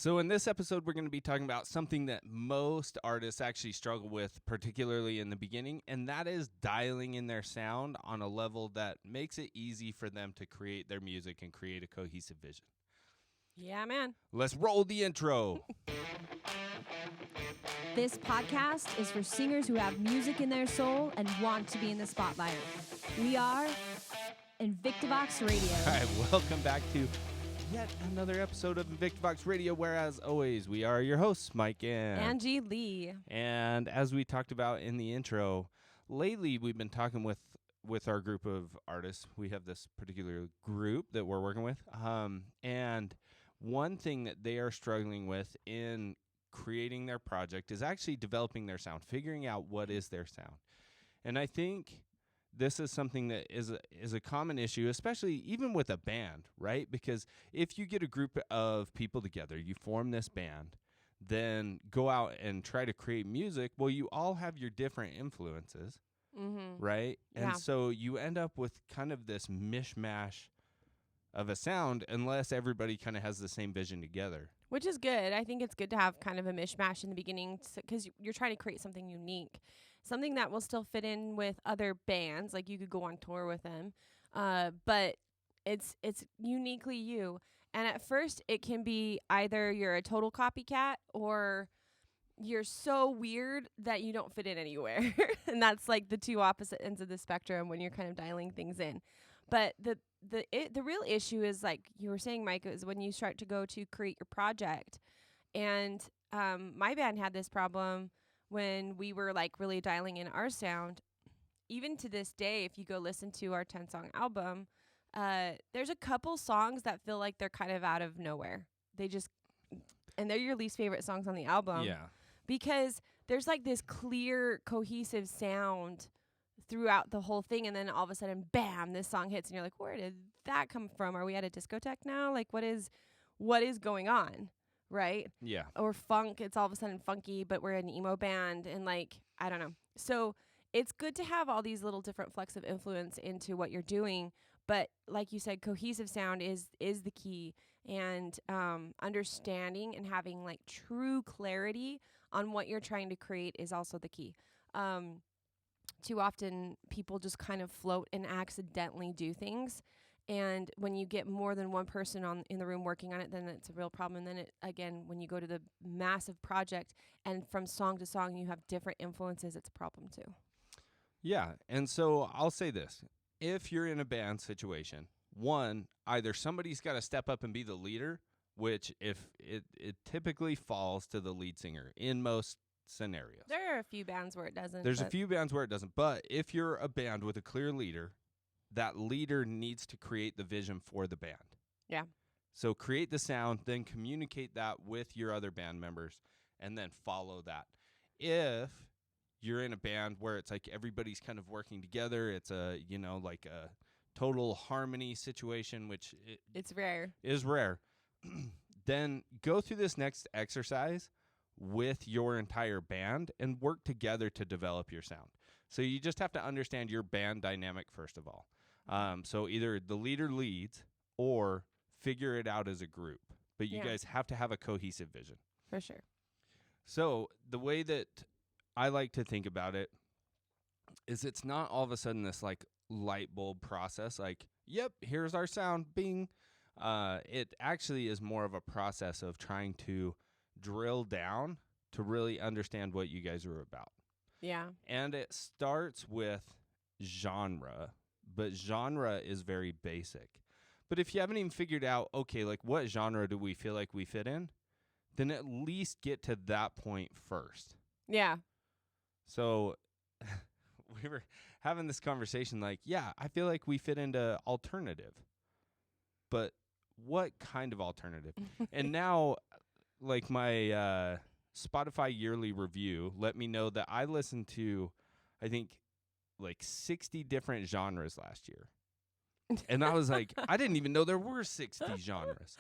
So in this episode, we're going to be talking about something that most artists actually struggle with, particularly in the beginning, and that is dialing in their sound on a level that makes it easy for them to create their music and create a cohesive vision. Yeah, man. Let's roll the intro. This podcast is for singers who have music in their soul and want to be in the spotlight. We are INVICTA Vox Radio. All right, welcome back to yet another episode of INVICTA Vox Radio, where, as always, we are your hosts, Mike and Angie Lee. And as we talked about in the intro, lately we've been talking with our group of artists. We have this particular group that we're working with. And one thing that they are struggling with in creating their project is actually developing their sound, figuring out what is their sound. And I think this is something that is a common issue, especially even with a band, right? Because if you get a group of people together, you form this band, then go out and try to create music. Well, you all have your different influences, right? Yeah. And so you end up with kind of this mishmash of a sound unless everybody kind of has the same vision together. Which is good. I think it's good to have kind of a mishmash in the beginning because you're trying to create something unique, something that will still fit in with other bands. Like you could go on tour with them, but it's uniquely you. And at first, it can be either you're a total copycat or you're so weird that you don't fit in anywhere. And that's like the two opposite ends of the spectrum when you're kind of dialing things in. But the real issue is, like you were saying, Mike, is when you start to go to create your project. And my band had this problem when we were like really dialing in our sound. Even to this day, if you go listen to our 10-song album, there's a couple songs that feel like they're kind of out of nowhere. And they're your least favorite songs on the album. Yeah. Because there's like this clear, cohesive sound throughout the whole thing, and then all of a sudden, bam, this song hits, and you're like, where did that come from? Are we at a discotheque now? Like, what is going on, right? Yeah. Or funk, it's all of a sudden funky, but we're an emo band, and like, I don't know. So it's good to have all these little different flecks of influence into what you're doing, but like you said, cohesive sound is the key, and understanding and having like true clarity on what you're trying to create is also the key. Too often people just kind of float and accidentally do things. And when you get more than one person in the room working on it, then it's a real problem. And then when you go to the massive project and from song to song, you have different influences, it's a problem too. Yeah. And so I'll say this. If you're in a band situation, one, either somebody's got to step up and be the leader, which if it typically falls to the lead singer in most scenarios. There are a few bands where it doesn't. There's a few bands where it doesn't. But if you're a band with a clear leader, that leader needs to create the vision for the band. Yeah. So create the sound, then communicate that with your other band members, and then follow that. If you're in a band where it's like everybody's kind of working together, it's like a total harmony situation, which it's rare. Is rare. Then go through this next exercise with your entire band and work together to develop your sound. So you just have to understand your band dynamic first of all. So either the leader leads or figure it out as a group. But you guys have to have a cohesive vision. For sure. So the way that I like to think about it is it's not all of a sudden this like light bulb process like, yep, here's our sound, bing. It actually is more of a process of trying to drill down to really understand what you guys are about. Yeah. And it starts with genre, but genre is very basic. But if you haven't even figured out, okay, like what genre do we feel like we fit in, then at least get to that point first. Yeah. So we were having this conversation like, yeah, I feel like we fit into alternative. But what kind of alternative? And now, like my Spotify yearly review let me know that I listened to, I think, like 60 different genres last year. And I was like, I didn't even know there were 60 genres.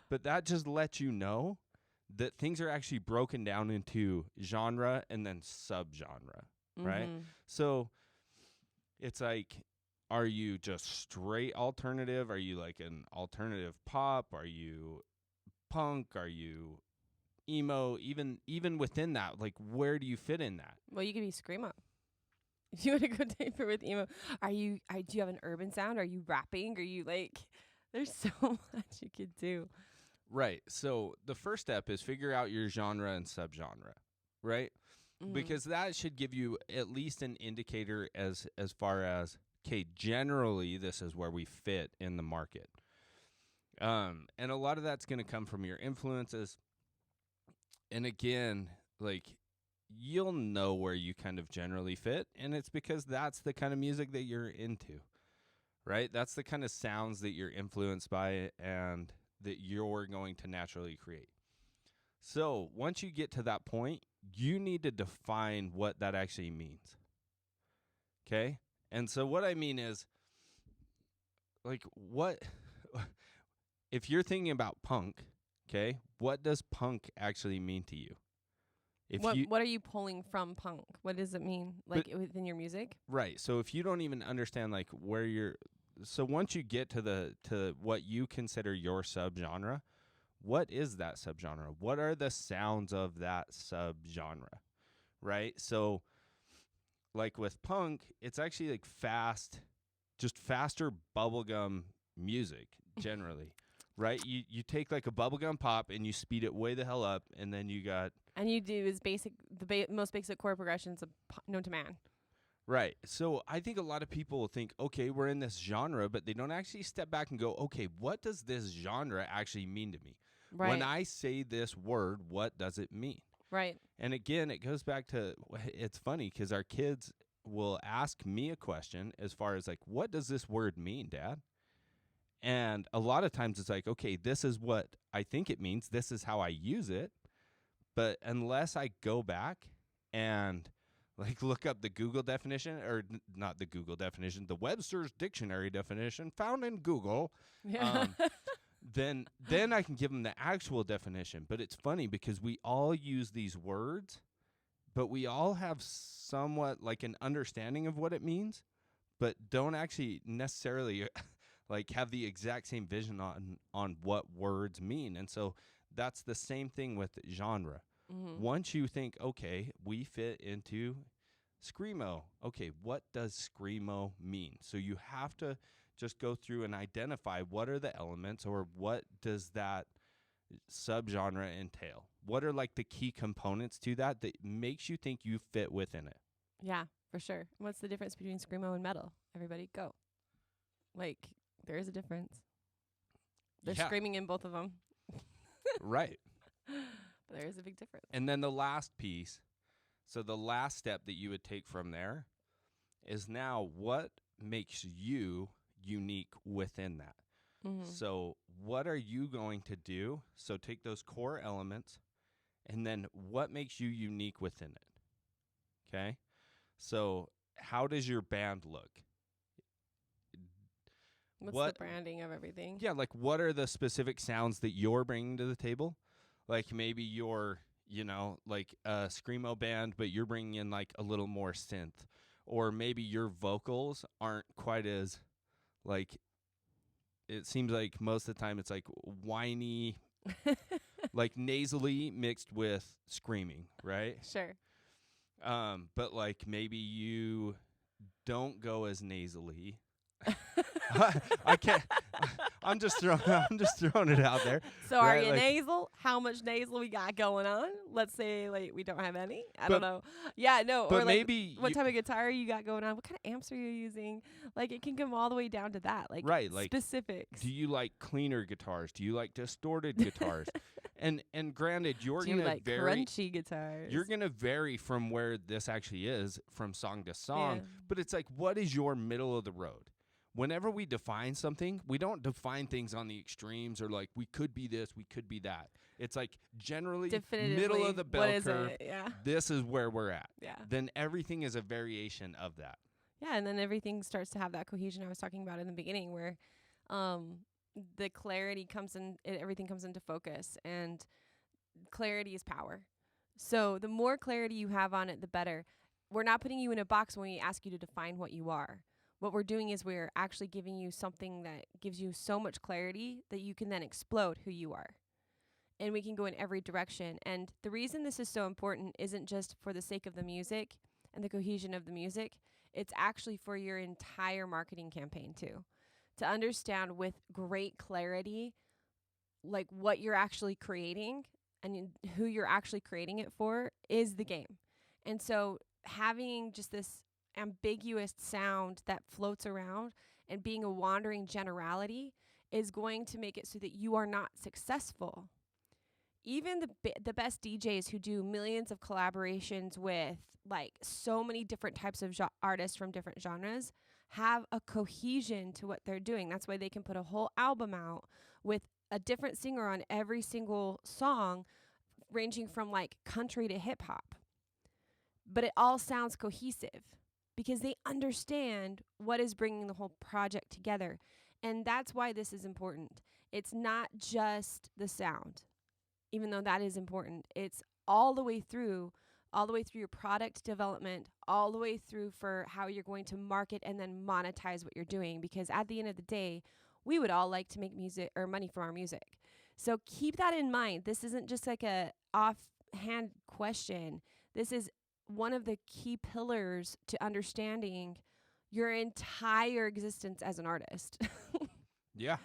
But that just lets you know that things are actually broken down into genre and then subgenre, right? So it's like, are you just straight alternative? Are you like an alternative pop? Are you punk? Are you emo, even within that, like where do you fit in that? Well, you could be screamo. If you want to go deeper with emo, do you have an urban sound? Are you rapping? Are you like? There's so much you could do. Right. So the first step is figure out your genre and subgenre, right? Because that should give you at least an indicator as far as, okay, generally this is where we fit in the market. And a lot of that's going to come from your influences. And again, like, you'll know where you kind of generally fit, and it's because that's the kind of music that you're into, right? That's the kind of sounds that you're influenced by and that you're going to naturally create. So once you get to that point, you need to define what that actually means. Okay? And so what I mean is, like, what if you're thinking about punk, okay, what does punk actually mean to you? What are you pulling from punk? What does it mean, like, within your music? Right. So if you don't even understand, like, where you're, so once you get to what you consider your subgenre, what is that subgenre? What are the sounds of that subgenre? Right? So, like with punk, it's actually like just faster bubblegum music generally. Right? You take like a bubblegum pop and you speed it way the hell up, and then you got... And you do is most basic chord progressions known to man. Right. So I think a lot of people think, okay, we're in this genre, but they don't actually step back and go, okay, what does this genre actually mean to me? Right. When I say this word, what does it mean? Right. And again, it goes back to, it's funny because our kids will ask me a question as far as like, what does this word mean, Dad? And a lot of times it's like, okay, this is what I think it means. This is how I use it. But unless I go back and like look up the Google definition, or not the Google definition, the Webster's dictionary definition found in Google, then I can give them the actual definition. But it's funny because we all use these words, but we all have somewhat like an understanding of what it means, but don't actually necessarily like have the exact same vision on what words mean. And so that's the same thing with genre. Mm-hmm. Once you think, okay, we fit into screamo. Okay, what does screamo mean? So you have to just go through and identify what are the elements, or what does that subgenre entail? What are like the key components to that makes you think you fit within it? Yeah, for sure. What's the difference between screamo and metal? Everybody go. Like, there is a difference. They're screaming in both of them. Right. But there is a big difference. And then the last piece, so the last step that you would take from there is now what makes you unique within that. Mm-hmm. So what are you going to do? So take those core elements, and then what makes you unique within it? Okay? So how does your band look? What's the branding of everything? Yeah, like what are the specific sounds that you're bringing to the table? Like maybe you're, like a screamo band, but you're bringing in like a little more synth. Or maybe your vocals aren't quite as, like, it seems like most of the time it's like whiny, like nasally mixed with screaming, right? Sure. But like maybe you don't go as nasally. I can't. I'm just throwing it out there. So right? Are you like, nasal? How much nasal we got going on? Let's say like we don't have any. I don't know. Yeah, no. But or like maybe what type of guitar you got going on? What kind of amps are you using? Like it can come all the way down to that. Like right, like specifics. Do you like cleaner guitars? Do you like distorted guitars? And granted, you're gonna like vary crunchy guitars. You're gonna vary from where this actually is from song to song. But it's like, what is your middle of the road? Whenever we define something, we don't define things on the extremes or like we could be this, we could be that. It's like generally middle of the bell curve. This is where we're at. Yeah. Then everything is a variation of that. Yeah, and then everything starts to have that cohesion I was talking about in the beginning, where the clarity comes in, everything comes into focus, and clarity is power. So the more clarity you have on it, the better. We're not putting you in a box when we ask you to define what you are. What we're doing is we're actually giving you something that gives you so much clarity that you can then explode who you are. and we can go in every direction. And the reason this is so important isn't just for the sake of the music and the cohesion of the music. It's actually for your entire marketing campaign too. To understand with great clarity, like what you're actually creating and who you're actually creating it for is the game. And so having just this ambiguous sound that floats around and being a wandering generality is going to make it so that you are not successful. Even the best DJs who do millions of collaborations with like so many different types of artists from different genres have a cohesion to what they're doing. That's why they can put a whole album out with a different singer on every single song, ranging from like country to hip hop. But it all sounds cohesive because they understand what is bringing the whole project together. And that's why this is important. It's not just the sound, even though that is important. It's all the way through your product development, all the way through for how you're going to market and then monetize what you're doing. Because at the end of the day, we would all like to make music or money from our music. So keep that in mind. This isn't just like a offhand question. This is one of the key pillars to understanding your entire existence as an artist. Yeah.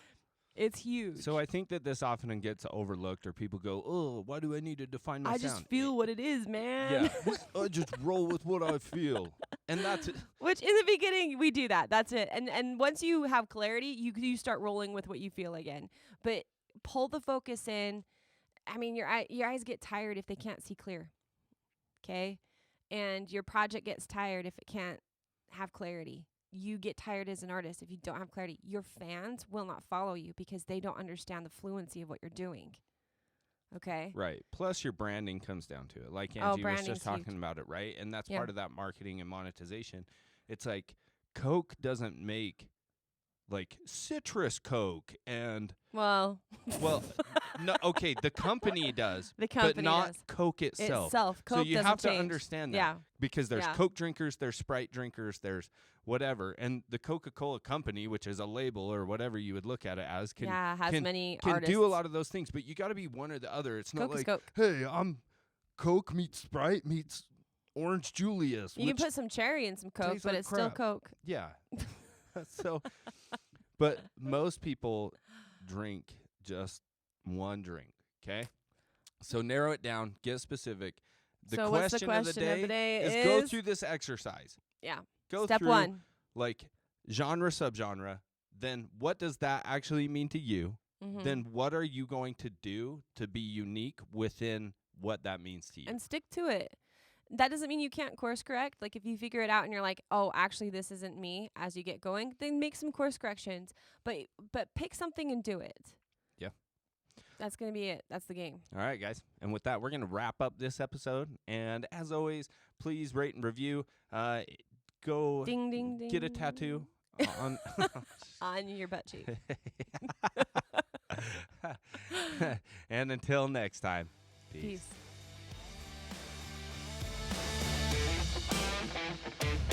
It's huge. So I think that this often gets overlooked, or people go, "Oh, why do I need to define my I sound?" just feel what it is, man. Yeah, I just roll with what I feel, and that's it. Which in the beginning we do that. That's it. And once you have clarity, you start rolling with what you feel again. But pull the focus in. I mean, your eyes get tired if they can't see clear. Okay, and your project gets tired if it can't have clarity. You get tired as an artist if you don't have clarity. Your fans will not follow you because they don't understand the fluency of what you're doing. Okay? Right. Plus your branding comes down to it. Like Angie was just talking about it, right? And that's part of that marketing and monetization. It's like Coke doesn't make like citrus Coke and well no, okay, the company does, the company but not does. Coke itself. Coke so you doesn't have to change. understand that. Yeah. Because there's Coke drinkers, there's Sprite drinkers, there's whatever. And the Coca-Cola company, which is a label or whatever you would look at it as, can many can artists. do a lot of those things. But you got to be one or the other. It's not Coke like, Coke. hey, I'm Coke meets Sprite meets Orange Julius. You can put some cherry in some Coke, but like it's still Coke. Yeah. So, but most people drink just one drink, okay? So narrow it down, get specific. So what's the question of the day is go through this exercise. Yeah. Go Step through, one. like, genre, subgenre. Then what does that actually mean to you? Mm-hmm. Then what are you going to do to be unique within what that means to you? And stick to it. That doesn't mean you can't course correct. Like if you figure it out and you're like, oh, actually this isn't me as you get going, then make some course corrections. But pick something and do it. Yeah. That's going to be it. That's the game. All right, guys. And with that, we're going to wrap up this episode. And as always, please rate and review. Go ding, ding, ding. Get a tattoo on on your butt cheek. And until next time, peace. Peace.